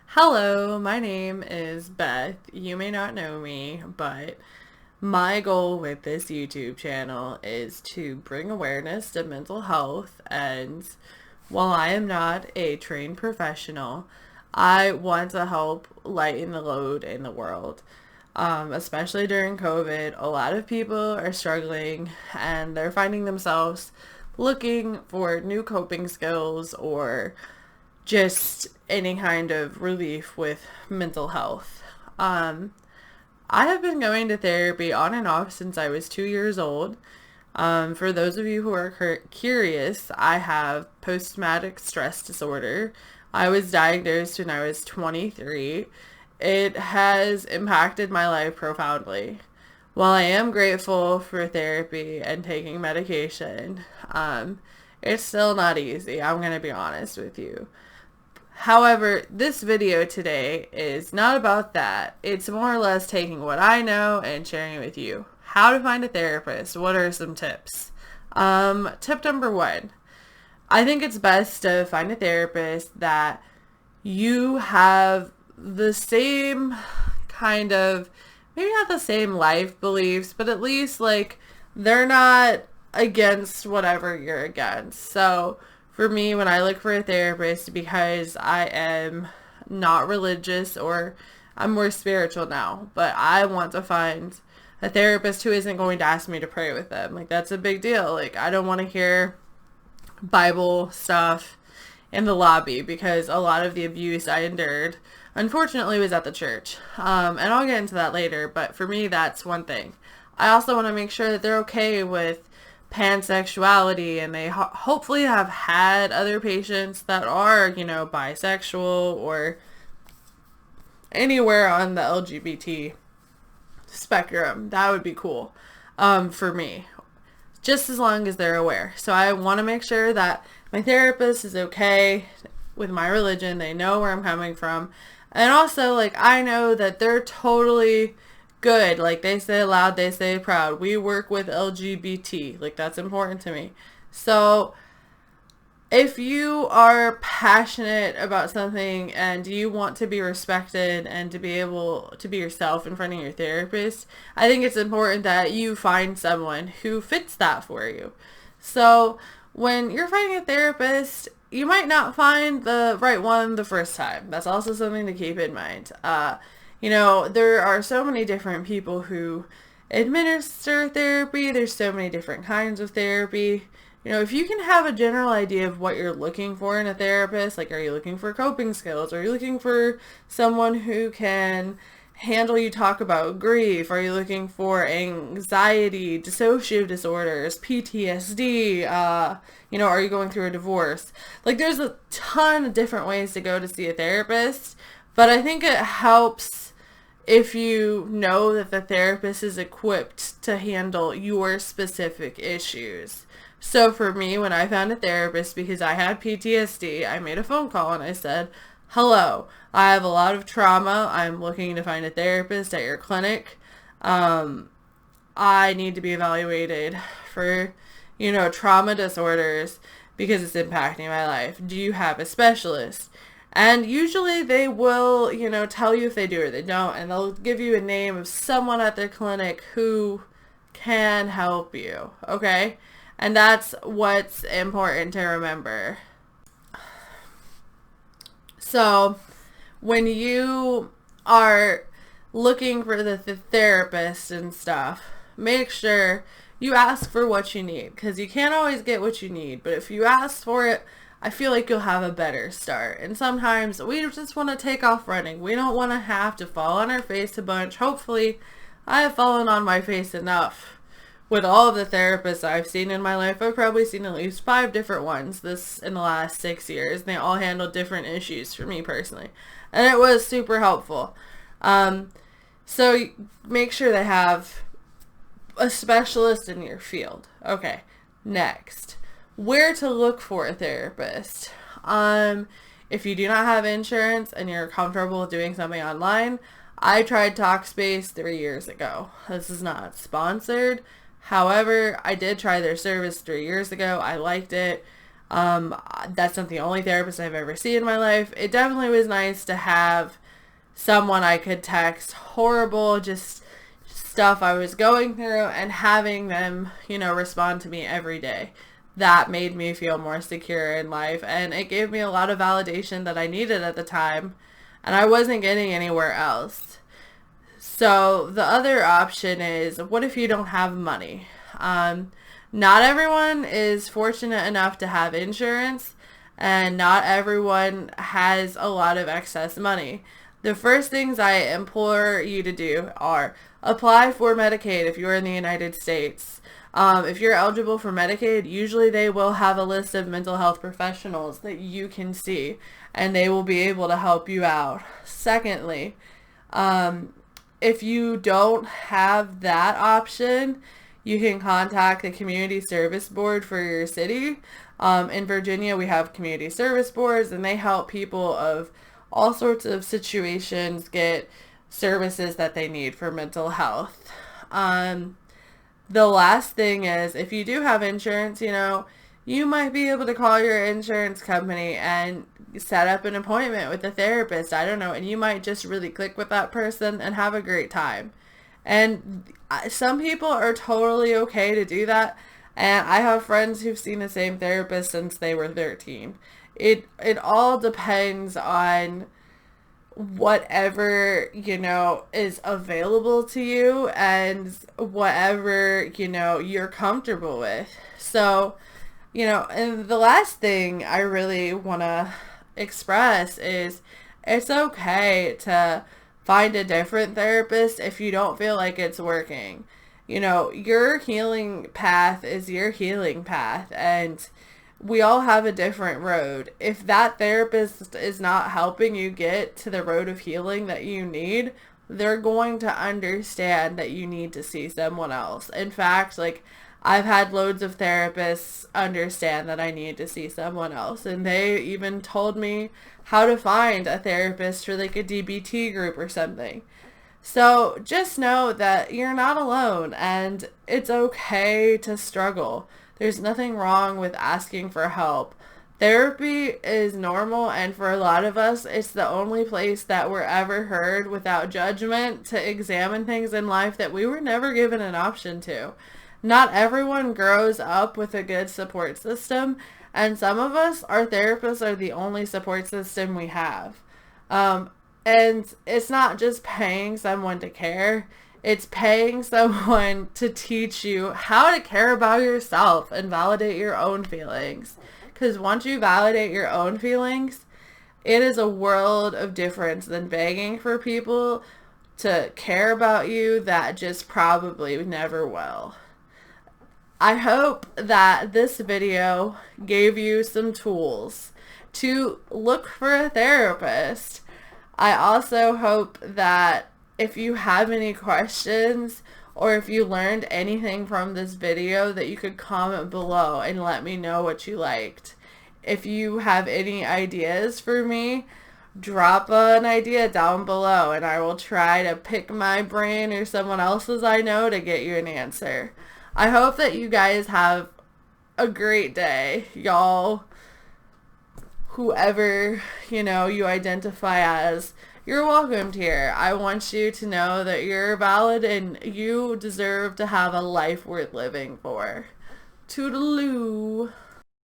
Hello, my name is Beth. You may not know me, but my goal with this YouTube channel is to bring awareness to mental health. And while I am not a trained professional, I want to help lighten the load in the world. Especially during COVID, a lot of people are struggling and they're finding themselves looking for new coping skills or just any kind of relief with mental health. Um, I have been going to therapy on and off since I was 2 years old. For those of you who are curious, I have post-traumatic stress disorder. I was diagnosed when I was 23. It has impacted my life profoundly. While I am grateful for therapy and taking medication, it's still not easy. I'm going to be honest with you. However, this video today is not about that. It's more or less taking what I know and sharing it with you. How to find a therapist. What are some tips? Tip number one. I think it's best to find a therapist that you have the same kind of, maybe not the same life beliefs, but at least like they're not against whatever you're against. So for me, when I look for a therapist, because I am not religious or I'm more spiritual now, but I want to find a therapist who isn't going to ask me to pray with them. Like, that's a big deal. Like, I don't want to hear Bible stuff in the lobby because a lot of the abuse I endured, unfortunately, was at the church. And I'll get into that later, but for me, that's one thing. I also want to make sure that they're okay with pansexuality and they hopefully have had other patients that are, bisexual or anywhere on the LGBT spectrum. That would be cool for me, just as long as they're aware. So I want to make sure that my therapist is okay with my religion. They know where I'm coming from. And also, like, I know that they're totally good. Like, they say loud, they say proud. We work with LGBT. Like, that's important to me. So if you are passionate about something and you want to be respected and to be able to be yourself in front of your therapist, I think it's important that you find someone who fits that for you. So when you're finding a therapist, you might not find the right one the first time. That's also something to keep in mind. There are so many different people who administer therapy. There's so many different kinds of therapy. If you can have a general idea of what you're looking for in a therapist, like, are you looking for coping skills? Are you looking for someone who can handle you talk about grief? Are you looking for anxiety, dissociative disorders, PTSD? Are you going through a divorce? Like, there's a ton of different ways to go to see a therapist, but I think it helps if you know that the therapist is equipped to handle your specific issues. So for me, when I found a therapist because I had PTSD, I made a phone call and I said, hello, I have a lot of trauma. I'm looking to find a therapist at your clinic. I need to be evaluated for, trauma disorders because it's impacting my life. Do you have a specialist? And usually they will, tell you if they do or they don't, and they'll give you a name of someone at their clinic who can help you, okay? And that's what's important to remember. So when you are looking for the therapist and stuff, make sure you ask for what you need, because you can't always get what you need, but if you ask for it, I feel like you'll have a better start. And sometimes we just want to take off running. We don't want to have to fall on our face a bunch. Hopefully, I have fallen on my face enough. With all of the therapists I've seen in my life, I've probably seen at least 5 different ones this in the last 6 years. They all handled different issues for me personally. And it was super helpful. So make sure they have a specialist in your field. Okay, next. Where to look for a therapist. If you do not have insurance and you're comfortable doing something online, I tried Talkspace 3 years ago. This is not sponsored. However, I did try their service 3 years ago. I liked it. That's not the only therapist I've ever seen in my life. It definitely was nice to have someone I could text horrible, just stuff I was going through, and having them, respond to me every day. That made me feel more secure in life, and it gave me a lot of validation that I needed at the time, and I wasn't getting anywhere else. So the other option is, what if you don't have money? Not everyone is fortunate enough to have insurance, and not everyone has a lot of excess money. The first things I implore you to do are apply for Medicaid if you're in the United States. If you're eligible for Medicaid, usually they will have a list of mental health professionals that you can see, and they will be able to help you out. Secondly, if you don't have that option, you can contact the Community Service Board for your city. In Virginia, we have community service boards, and they help people of all sorts of situations get services that they need for mental health. The last thing is, if you do have insurance, you might be able to call your insurance company and set up an appointment with a therapist. I don't know. And you might just really click with that person and have a great time. And some people are totally okay to do that. And I have friends who've seen the same therapist since they were 13. It all depends on whatever, is available to you, and whatever, you're comfortable with. So, and the last thing I really want to express is, it's okay to find a different therapist if you don't feel like it's working. Your healing path is your healing path, and we all have a different road. If that therapist is not helping you get to the road of healing that you need, they're going to understand that you need to see someone else. In fact, I've had loads of therapists understand that I need to see someone else, and they even told me how to find a therapist for a DBT group or something. So just know that you're not alone, and it's okay to struggle. There's nothing wrong with asking for help. Therapy is normal, and for a lot of us, it's the only place that we're ever heard without judgment to examine things in life that we were never given an option to. Not everyone grows up with a good support system, and some of us, our therapists are the only support system we have. And it's not just paying someone to care. It's paying someone to teach you how to care about yourself and validate your own feelings. Because once you validate your own feelings, it is a world of difference than begging for people to care about you that just probably never will. I hope that this video gave you some tools to look for a therapist. I also hope that if you have any questions, or if you learned anything from this video, that you could comment below and let me know what you liked. If you have any ideas for me, drop an idea down below, and I will try to pick my brain or someone else's I know to get you an answer. I hope that you guys have a great day, y'all. Whoever, you identify as, you're welcomed here. I want you to know that you're valid and you deserve to have a life worth living for. Toodaloo.